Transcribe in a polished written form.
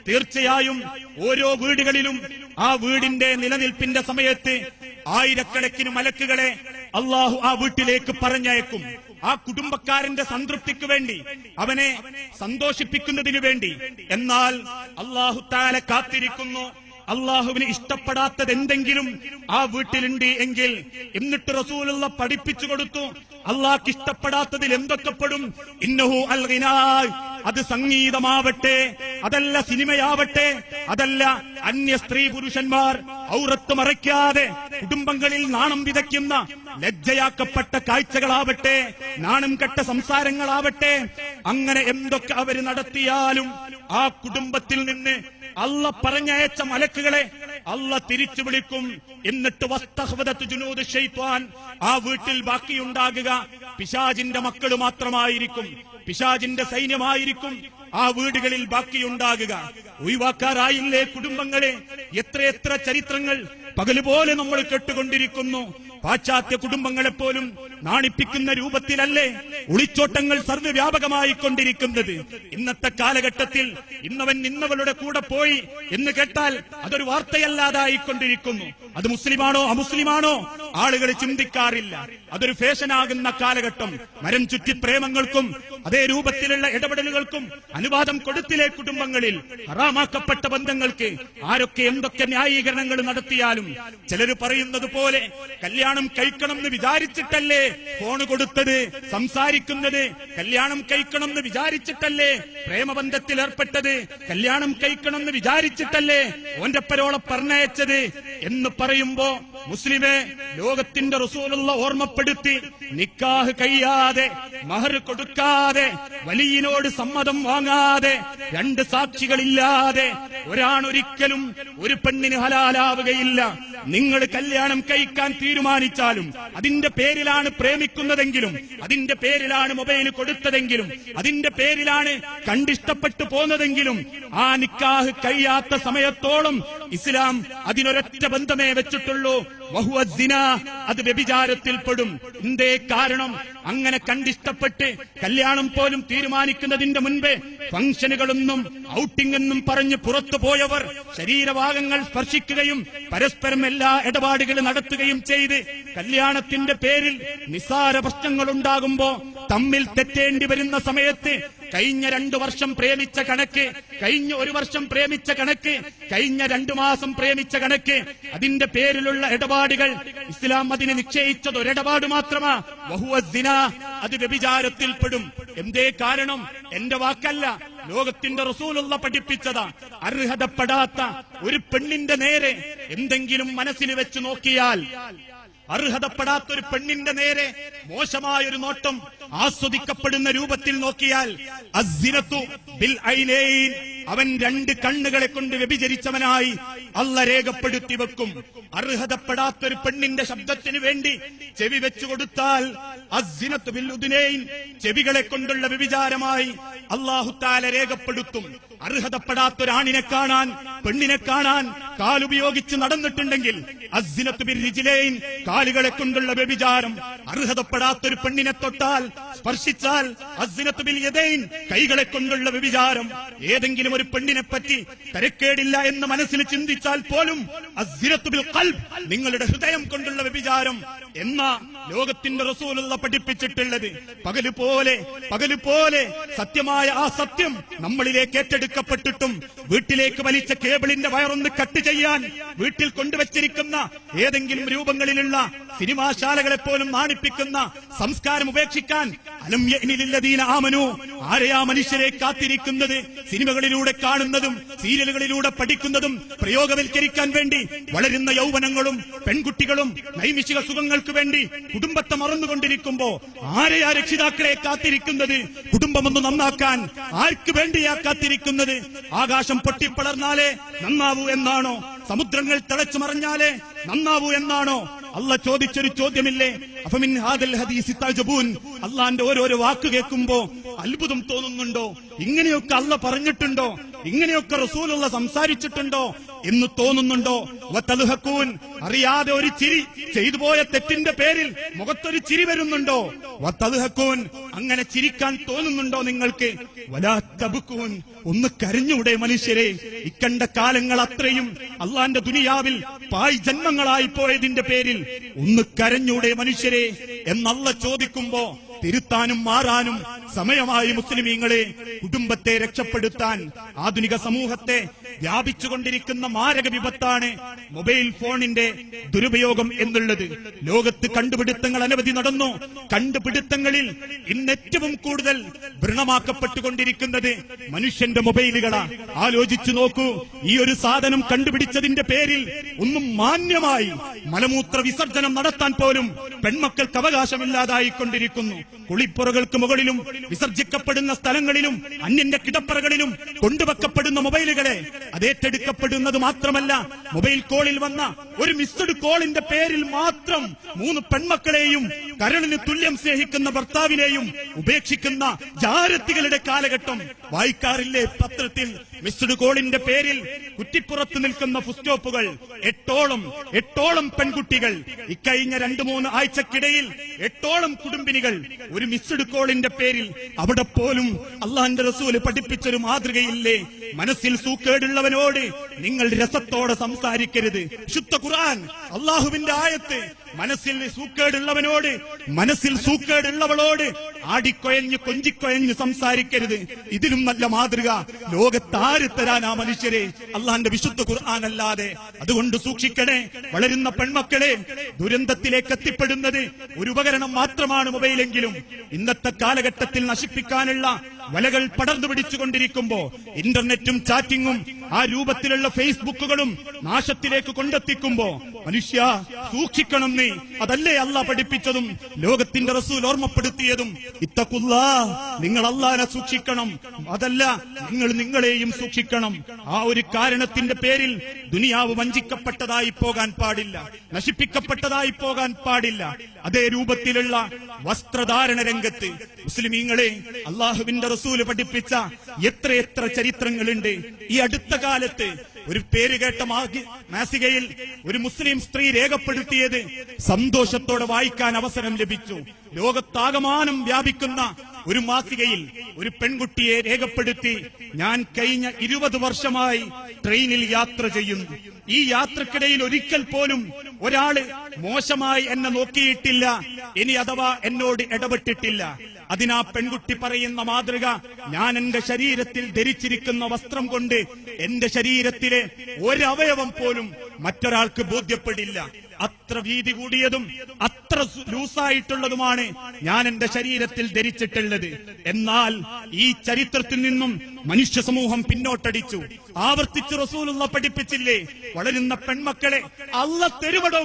തീർച്ചയായും ഓരോ വീടുകളിലും ആ വീടിന്റെ നിലനിൽപ്പിന്റെ സമയത്ത് ആയിരക്കണക്കിന് മലക്കുകളെ അള്ളാഹു ആ വീട്ടിലേക്ക് പറഞ്ഞയക്കും. ആ കുടുംബക്കാരന്റെ സംതൃപ്തിക്ക് വേണ്ടി, അവനെ സന്തോഷിപ്പിക്കുന്നതിനു വേണ്ടി. എന്നാൽ അള്ളാഹു തആല കാത്തിരിക്കുന്നു. അള്ളാഹുവിന് ഇഷ്ടപ്പെടാത്തത് എന്തെങ്കിലും ആ വീട്ടിലുണ്ട് എങ്കിൽ, എന്നിട്ട് റസൂലുള്ള പഠിപ്പിച്ചു കൊടുത്തു അള്ളാഹ്ക്ക് ഇഷ്ടപ്പെടാത്തതിൽ എന്തൊക്കെ പെടും. ഇന്നഹു അൽ ഗിനാ, അത് സംഗീതമാവട്ടെ, അതല്ല സിനിമയാവട്ടെ, അതല്ല അന്യ സ്ത്രീ പുരുഷന്മാർ ഔറത്ത് മറയ്ക്കാതെ കുടുംബങ്ങളിൽ നാണം വിതയ്ക്കുന്ന ലജ്ജയാക്കപ്പെട്ട കാഴ്ചകളാവട്ടെ, നാണം കെട്ട സംസാരങ്ങളാവട്ടെ, അങ്ങനെ എന്തൊക്കെ അവര് നടത്തിയാലും ആ കുടുംബത്തിൽ നിന്ന് അള്ള പറഞ്ഞയച്ച മലക്കുകളെ അള്ള തിരിച്ചു വിളിക്കും. എന്നിട്ട് വസ്തഖ്വദത് ജുനൂദ് ശൈത്വാൻ, ആ വീട്ടിൽ ബാക്കിയുണ്ടാകുക പിശാചിന്റെ മക്കൾ മാത്രമായിരിക്കും, പിശാചിന്റെ സൈന്യമായിരിക്കും ആ വീടുകളിൽ ബാക്കിയുണ്ടാകുക. ഒഴിവാക്കാറായില്ലേ കുടുംബങ്ങളെ? എത്രയെത്ര ചരിത്രങ്ങൾ പകലുപോലെ നമ്മൾ കേട്ടുകൊണ്ടിരിക്കുന്നു. പാശ്ചാത്യ കുടുംബങ്ങളെപ്പോലും നാണിപ്പിക്കുന്ന രൂപത്തിലല്ലേ ഒളിച്ചോട്ടങ്ങൾ സർവ്വവ്യാപകമായി കൊണ്ടിരിക്കുന്നത്. ഇന്നത്തെ കാലഘട്ടത്തിൽ ഇന്നവൻ ഇന്നവളുടെ കൂടെ പോയി എന്ന് കേട്ടാൽ അതൊരു വാർത്തയല്ലാതായിക്കൊണ്ടിരിക്കുന്നു. അത് മുസ്ലിമാണോ അമുസ്ലിമാണോ ആളുകൾ ചിന്തിക്കാറില്ല. അതൊരു ഫാഷനാകുന്ന കാലഘട്ടം. മരം ചുറ്റി പ്രേമങ്ങൾക്കും അതേ രൂപത്തിലുള്ള ഇടപെടലുകൾക്കും അനുവാദം കൊടുത്തില്ലേ കുടുംബങ്ങളിൽ? ഹറാമാക്കപ്പെട്ട ബന്ധങ്ങൾക്ക് ആരൊക്കെ എന്തൊക്കെ ന്യായീകരണങ്ങൾ നടത്തിയാലും ചിലർ പറയുന്നത് പോലെ കല്യാണം കഴിക്കണം എന്ന് വിചാരിച്ചിട്ടല്ലേ ഫോണ് കൊടുത്തത്, സംസാരിക്കുന്നത് കല്യാണം കഴിക്കണം എന്ന് വിചാരിച്ചിട്ടല്ലേ പ്രേമബന്ധത്തിൽ ഏർപ്പെട്ടത്, കല്യാണം കഴിക്കണം എന്ന് വിചാരിച്ചിട്ടല്ലേ ഓന്റെ പരോളെ പറഞ്ഞയച്ചത് എന്ന് പറയുമ്പോ മുസ്ലിമെ, ലോകത്തിന്റെ റസൂലുള്ള ഓർമ്മപ്പെടുത്തി, നിക്കാഹ് കഴിയാതെ മഹർ കൊടുക്കാതെ വലിയനോട് സമ്മതം വാങ്ങാതെ രണ്ട് സാക്ഷികളില്ലാതെ ഒരാണൊരിക്കലും ഒരു പെണ്ണിന് ഹലാലാവുകയില്ല. നിങ്ങൾ കല്യാണം കഴിക്കാൻ തീരുമാനിച്ചാലും, അതിന്റെ പേരിലാണ് പ്രേമിക്കുന്നതെങ്കിലും, അതിന്റെ പേരിലാണ് മൊബൈൽ കൊടുത്തതെങ്കിലും, അതിന്റെ പേരിലാണ് കണ്ടിഷ്ടപ്പെട്ടു പോന്നതെങ്കിലും, ആ നിക്കാഹ് കഴിയാത്ത സമയത്തോളം ഇസ്ലാം അതിനൊരൊറ്റ ബന്ധമേ വെച്ചിട്ടുള്ളൂ, വഹുവ സിന, അത് വ്യഭിചാരത്തിൽപ്പെടും. എന്തേ കാരണം? അങ്ങനെ കണ്ടിഷ്ടപ്പെട്ട് കല്യാണം പോലും തീരുമാനിക്കുന്നതിന്റെ മുൻപേ ഫംഗ്ഷനുകളൊന്നും ഔട്ടിംഗ് എന്നും പറഞ്ഞ് പുറത്തു പോയവർ ശരീരഭാഗങ്ങൾ സ്പർശിക്കുകയും പരസ്പരം എല്ലാ ഇടപാടുകളും നടത്തുകയും ചെയ്ത് കല്യാണത്തിന്റെ പേരിൽ നിസ്സാര പ്രശ്നങ്ങൾ ഉണ്ടാകുമ്പോ തമ്മിൽ തെറ്റേണ്ടി വരുന്ന സമയത്ത് കഴിഞ്ഞ 2 വർഷം പ്രേമിച്ച കണക്ക്, കഴിഞ്ഞ 1 വർഷം പ്രേമിച്ച കണക്ക്, കഴിഞ്ഞ 2 മാസം പ്രേമിച്ച കണക്ക്, അതിന്റെ പേരിലുള്ള ഇടപാടുകൾ ഇസ്ലാം അതിന് നിശ്ചയിച്ചത് ഒരിടപാട് മാത്രമാ, വഹുവ സിന, അത് വ്യഭിചാരത്തിൽപ്പെടും. എന്തേ കാരണം? എന്റെ വാക്കല്ല, ലോകത്തിന്റെ റസൂലുള്ള പഠിപ്പിച്ചതാ. അർഹതപ്പെടാത്ത ഒരു പെണ്ണിന്റെ നേരെ എന്തെങ്കിലും മനസ്സിൽ വെച്ച് നോക്കിയാൽ, അർഹതപ്പെടാത്ത ഒരു പെണ്ണിന്റെ നേരെ മോശമായൊരു നോട്ടം ആസ്വദിക്കപ്പെടുന്ന രൂപത്തിൽ നോക്കിയാൽ, അസ്സിനത്തു ബിൽ ഐനൈൻ, അവൻ 2 കണ്ണുകളെ കൊണ്ട് വ്യഭിചരിച്ചവനായി അള്ള രേഖപ്പെടുത്തി വെക്കും. അർഹതപ്പെടാത്തൊരു പെണ്ണിന്റെ ശബ്ദത്തിന് വേണ്ടി ചെവി വെച്ചു കൊടുത്താൽ അസ്സിനത്തു ബിൽ ഉദ്നൈൻ, ചെവികളെ കൊണ്ടുള്ള വ്യഭിചാരമായി അല്ലാഹു തആല രേഖപ്പെടുത്തും. അർഹതപ്പെടാത്തൊരാണിനെ കാണാൻ, പെണ്ണിനെ കാണാൻ കാലുപയോഗിച്ച് നടന്നിട്ടുണ്ടെങ്കിൽ അസ്സിനത്തു ബിൽ റിജ്ലൈൻ, കാലുകളെ കൊണ്ടുള്ള വ്യഭിചാരം. അർഹതപ്പെടാത്തൊരു പെണ്ണിനെ തൊട്ടാൽ, സ്പർശിച്ചാൽ അസ്സിനത്തു ബിൽ യദൈൻ, കൈകളെ കൊണ്ടുള്ള വ്യഭിചാരം. ഏതെങ്കിലും ഒരു പെണ്ണിനെ പറ്റി തരക്കേടില്ല എന്ന് മനസ്സിൽ ചിന്തിച്ചാൽ പോലും അസ്സിനത്തു ബിൽ ഖൽബ്, നിങ്ങളുടെ ഹൃദയം കൊണ്ടുള്ള വ്യഭിചാരം എന്ന ലോകത്തിന്റെ റസൂലുള്ള പഠിപ്പിച്ചിട്ടുള്ളത്. പകലുപോലെ സത്യമായ ആ സത്യം നമ്മളിലേക്ക് ഏറ്റെടുക്കപ്പെട്ടിട്ടും വീട്ടിലേക്ക് വലിച്ച കേബിളിന്റെ വയറൊന്ന് കട്ട് ചെയ്യാൻ വീട്ടിൽ കൊണ്ടുവച്ചിരിക്കുന്ന ഏതെങ്കിലും രൂപങ്ങളിലുള്ള സിനിമാശാലകളെപ്പോലും നാണിപ്പിക്കുന്ന സംസ്കാരം ഉപേക്ഷിക്കാൻ അലം യഅനി ലില്ലദീന ആമനു, ആരെയാ മനുഷ്യരെ കാത്തിരിക്കുന്നത്? സിനിമകളിലൂടെ കാണുന്നതും സീരിയലുകളിലൂടെ പഠിക്കുന്നതും പ്രയോഗവൽക്കരിക്കാൻ വേണ്ടി വളരുന്ന യൗവനങ്ങളും പെൺകുട്ടികളും നൈമിഷിക സുഖങ്ങൾക്ക് വേണ്ടി കുടുംബത്തെ മറന്നുകൊണ്ടിരിക്കുമ്പോ ആരെയാ രക്ഷിതാക്കളെ കാത്തിരിക്കുന്നത്? കുടുംബമൊന്ന് നന്നാക്കാൻ ആർക്ക് വേണ്ടിയാ കാത്തിരിക്കുന്നത്? ആകാശം പൊട്ടിപ്പളർന്നാലേ നന്നാവൂ എന്നാണോ? സമുദ്രങ്ങൾ തിളച്ചു മറിഞ്ഞാലേ നന്നാവൂ എന്നാണോ? അല്ല ചോദിച്ചൊരു ചോദ്യമില്ലേ, അഫമിൻ ഹാദൽ ഹദീസി തഅജബൂൻ, അള്ളാന്റെ ഓരോരോ വാക്ക് കേൾക്കുമ്പോ അത്ഭുതം തോന്നുന്നുണ്ടോ? ഇങ്ങനെയൊക്കെ അല്ല പറഞ്ഞിട്ടുണ്ടോ? ഇങ്ങനെയൊക്കെ റസൂലുള്ള സംസാരിച്ചിട്ടുണ്ടോ എന്ന് തോന്നുന്നുണ്ടോ? വതൽഹഖൂൻ, അറിയാതെ ഒരു ചിരി, ചെയ്തു പോയ തെറ്റിന്റെ പേരിൽ മുഖത്തൊരു ചിരി വരുന്നുണ്ടോ? വതൽഹഖൂൻ, അങ്ങനെ ചിരിക്കാൻ തോന്നുന്നുണ്ടോ നിങ്ങൾക്ക്? വലാ തബ്കൂൻ, ഒന്ന് കരഞ്ഞൂടെ മനുഷ്യരെ? ഇക്കണ്ട കാലങ്ങൾ അത്രയും അള്ളാന്റെ ദുനിയാവിൽ പായ് ജന്മങ്ങളായി പോയതിന്റെ പേരിൽ ഒന്ന് കരഞ്ഞൂടെ മനുഷ്യരെ എന്നല്ല ചോദിക്കുമ്പോ തിരുത്താനും മാറാനും സമയമായി മുസ്ലിമീങ്ങളെ. കുടുംബത്തെ രക്ഷപ്പെടുത്താൻ ആധുനിക സമൂഹത്തെ വ്യാപിച്ചുകൊണ്ടിരിക്കുന്ന മാരക വിപത്താണ് മൊബൈൽ ഫോണിന്റെ ദുരുപയോഗം എന്നുള്ളത്. ലോകത്ത് കണ്ടുപിടുത്തങ്ങൾ അനവധി നടന്നു. കണ്ടുപിടുത്തങ്ങളിൽ ഇന്ന് ഏറ്റവും കൂടുതൽ വ്രണമാക്കപ്പെട്ടുകൊണ്ടിരിക്കുന്നത് മനുഷ്യന്റെ മൊബൈലുകളാ. ആലോചിച്ചു നോക്കൂ, ഈ ഒരു സാധനം കണ്ടുപിടിച്ചതിന്റെ പേരിൽ ഒന്നും മാന്യമായി മലമൂത്ര വിസർജനം നടത്താൻ പോലും പെൺമക്കൾക്ക് അവകാശമില്ലാതായിക്കൊണ്ടിരിക്കുന്നു. കുളിപ്പുറകൾക്ക് മുകളിലും വിസർജിക്കപ്പെടുന്ന സ്ഥലങ്ങളിലും അന്യന്റെ കിടപ്പറകളിലും കൊണ്ടുവെക്കപ്പെടുന്ന മൊബൈലുകളെ അതേറ്റെടുക്കപ്പെടുന്നത് മാത്രമല്ല, മൊബൈൽ കോളിൽ വന്ന ഒരു മിസ്ഡ് കോളിന്റെ പേരിൽ മാത്രം 3 പെൺമക്കളെയും കരളിന് തുല്യം സ്നേഹിക്കുന്ന ഭർത്താവിനെയും ഉപേക്ഷിക്കുന്ന ജാരത്തികളുടെ കാലഘട്ടം വായിക്കാറില്ലേ പത്രത്തിൽ? മിസ്ഡ് കോളിന്റെ പേരിൽ കുറ്റിപ്പുറത്ത് നിൽക്കുന്ന ഫുസ്റ്റോപ്പുകൾ, എട്ടോളം പെൺകുട്ടികൾ, ഇക്കഴിഞ്ഞ 2-3 ആഴ്ചക്കിടയിൽ 8ഓളം കുടുംബിനികൾ ഒരു മിസ്ഡ് കോളിന്റെ പേരിൽ. അവിടെ പോലും അള്ളാന്റെ റസൂല് പഠിപ്പിച്ചൊരു മാതൃകയില്ലേ? മനസ്സിൽ സൂക്കേടുള്ളവനോട് നിങ്ങൾ രസത്തോടെ സംസാരിക്കരുത്. ശുദ്ധ ഖുർആൻ, അള്ളാഹുവിന്റെ ആയത്ത്. മനസ്സിൽ സൂക്കേടുള്ളവളോട് ആടിക്കൊയഞ്ഞ് കൊഞ്ചിക്കൊയഞ്ഞ് സംസാരിക്കരുത്. ഇതിലും നല്ല മാതൃക ലോകത്താര് തരാനാ മനുഷ്യരെ? അള്ളാന്റെ വിശുദ്ധ ഖുർആൻ അല്ലാതെ. അതുകൊണ്ട് സൂക്ഷിക്കണേ വളരുന്ന പെൺമക്കളെ. ദുരന്തത്തിലേക്ക് എത്തിപ്പെടുന്നത് ഒരു ഉപകരണം മാത്രമാണ് മൊബൈലെങ്കിലും ഇന്നത്തെ കാലഘട്ടത്തിൽ നശിപ്പിക്കാനുള്ള വലകൾ പടർന്നു പിടിച്ചുകൊണ്ടിരിക്കുമ്പോ ഇന്റർനെറ്റും ചാറ്റിങ്ങും ആ രൂപത്തിലുള്ള ഫേസ്ബുക്കുകളും നാശത്തിലേക്ക് കൊണ്ടെത്തിക്കുമ്പോ മനുഷ്യ സൂക്ഷിക്കണം നീ. അതല്ലേ അള്ളാഹ് പഠിപ്പിച്ചതും ലോകത്തിന്റെ റസൂൽ ഓർമ്മപ്പെടുത്തിയതും? ഇത്തഖുല്ലാ, നിങ്ങൾ അള്ളാഹനെ സൂക്ഷിക്കണം. അതല്ല, നിങ്ങൾ നിങ്ങളെയും സൂക്ഷിക്കണം. ആ ഒരു കാരണത്തിന്റെ പേരിൽ ദുനിയാവ് വഞ്ചിക്കപ്പെട്ടതായി പോകാൻ പാടില്ല, നശിപ്പിക്കപ്പെട്ടതായി പോകാൻ പാടില്ല. അതേ രൂപത്തിലുള്ള വസ്ത്രധാരണ രംഗത്ത് മുസ്ലിമീങ്ങളെ അള്ളാഹുവിന്റെ റസൂല് പഠിപ്പിച്ച എത്രയെത്ര ചരിത്രങ്ങളുണ്ട്. ഈ അടുത്ത കാലത്ത് ഒരു പേരുകേട്ട മാസികയിൽ ഒരു മുസ്ലിം സ്ത്രീ രേഖപ്പെടുത്തിയത് സന്തോഷത്തോടെ വായിക്കാൻ അവസരം ലഭിച്ചു. ലോകത്താകമാനം വ്യാപിക്കുന്ന ഒരു മാസികയിൽ ഒരു പെൺകുട്ടിയെ രേഖപ്പെടുത്തി, ഞാൻ കഴിഞ്ഞ 20 വർഷമായി ട്രെയിനിൽ യാത്ര ചെയ്യുന്നു. ഈ യാത്രക്കിടയിൽ ഒരിക്കൽ പോലും ഒരാള് മോശമായി എന്നെ നോക്കിയിട്ടില്ല, ഇനി അഥവാ എന്നോട് ഇടപെട്ടിട്ടില്ല. അതിനാ പെൺകുട്ടി പറയുന്ന മാതൃക, ഞാൻ എന്റെ ശരീരത്തിൽ ധരിച്ചിരിക്കുന്ന വസ്ത്രം കൊണ്ട് എന്റെ ശരീരത്തിലെ ഒരവയവം പോലും മറ്റൊരാൾക്ക് ബോധ്യപ്പെടില്ല. അത്ര വീതി കൂടിയതും അത്ര ലൂസായിട്ടുള്ളതുമാണ് ഞാൻ എന്റെ ശരീരത്തിൽ ധരിച്ചിട്ടുള്ളത്. എന്നാൽ ഈ ചരിത്രത്തിൽ നിന്നും മനുഷ്യ സമൂഹം പിന്നോട്ടടിച്ചു. ആവർത്തിച്ച് റസൂലുള്ള പഠിപ്പിച്ചില്ലേ, വളരുന്ന പെൺമക്കളെ അല്ലാഹ് തരുവടോ